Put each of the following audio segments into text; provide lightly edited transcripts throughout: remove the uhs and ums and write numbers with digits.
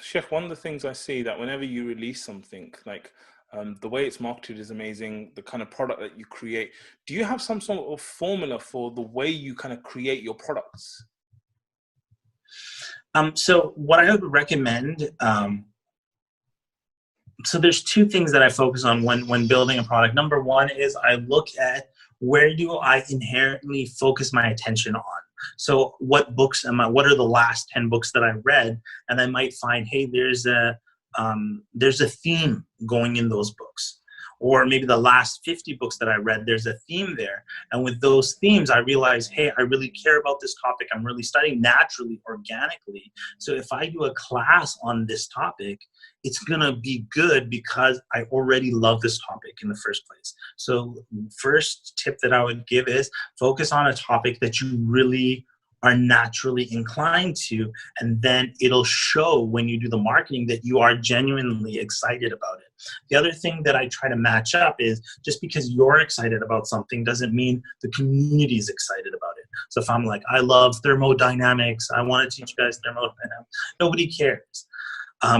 Sheikh, one of the things I see that whenever you release something, like the way it's marketed is amazing, the kind of product that you create. Do you have some sort of formula for the way you kind of create your products? So what I would recommend, so there's two things that I focus on when building a product. Number one is I look at where do I inherently focus my attention on. So what books what are the last 10 books that I read? And I might find, hey, there's a theme going in those books. Or maybe the last 50 books that I read, there's a theme there. And with those themes, I realize, hey, I really care about this topic. I'm really studying naturally, organically. So if I do a class on this topic, it's going to be good because I already love this topic in the first place. So first tip that I would give is focus on a topic that you really are naturally inclined to, and then it'll show when you do the marketing that you are genuinely excited about it. The other thing that I try to match up is just because you're excited about something doesn't mean the community is excited about it. So if I'm like, I love thermodynamics, I want to teach you guys thermodynamics, nobody cares.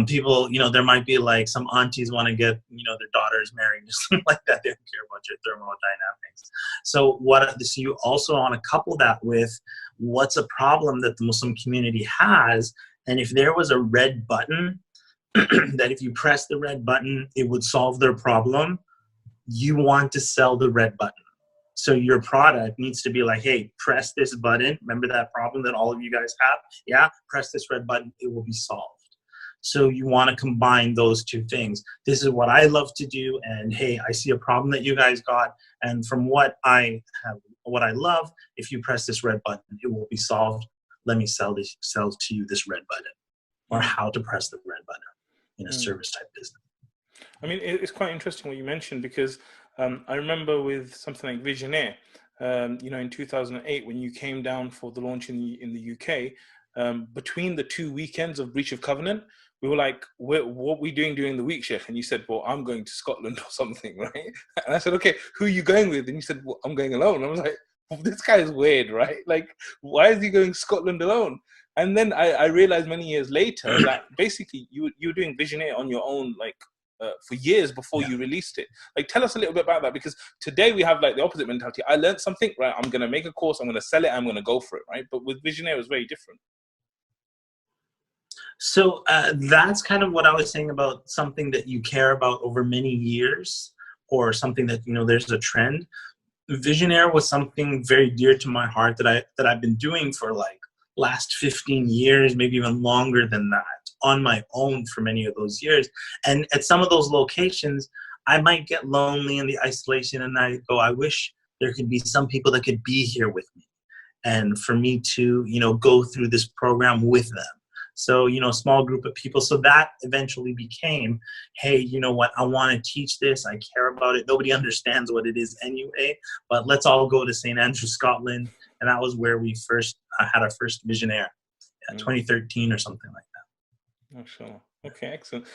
People, there might be like some aunties want to get, their daughters married or something like that. They don't care about your thermodynamics. So you also want to couple that with what's a problem that the Muslim community has. And if there was a red button, that if you press the red button, it would solve their problem, you want to sell the red button. So your product needs to be like, hey, press this button. Remember that problem that all of you guys have? Yeah, press this red button, it will be solved. So you want to combine those two things. This is what I love to do, and hey, I see a problem that you guys got, and from what I love, if you press this red button, it will be solved. Let me sell to you this red button, or how to press the red button in a service type business. I mean, it's quite interesting what you mentioned, because I remember with something like Visionaire, in 2008, when you came down for the launch in the UK, between the 2 weekends of breach of covenant, we were like, what are we doing during the week, Sheikh? And you said, well, I'm going to Scotland or something, right? And I said, okay, who are you going with? And you said, well, I'm going alone. I was like, well, this guy is weird, right? Like, why is he going Scotland alone? And then I realized many years later that basically you were doing Visionaire on your own, like, for years before you released it. Like, tell us a little bit about that, because today we have like the opposite mentality. I learned something, right? I'm going to make a course, I'm going to sell it, I'm going to go for it, right? But with Visionaire, it was very different. So that's kind of what I was saying about something that you care about over many years, or something that, there's a trend. Visionaire was something very dear to my heart that I've been doing for like last 15 years, maybe even longer than that, on my own for many of those years. And at some of those locations, I might get lonely in the isolation, and I go, I wish there could be some people that could be here with me, and for me to, go through this program with them. So, a small group of people. So that eventually became, hey, you know what? I want to teach this. I care about it. Nobody understands what it is anyway, but let's all go to St. Andrews, Scotland. And that was where we first had our first Visionaire, 2013 or something like that. Oh, sure. Okay, excellent.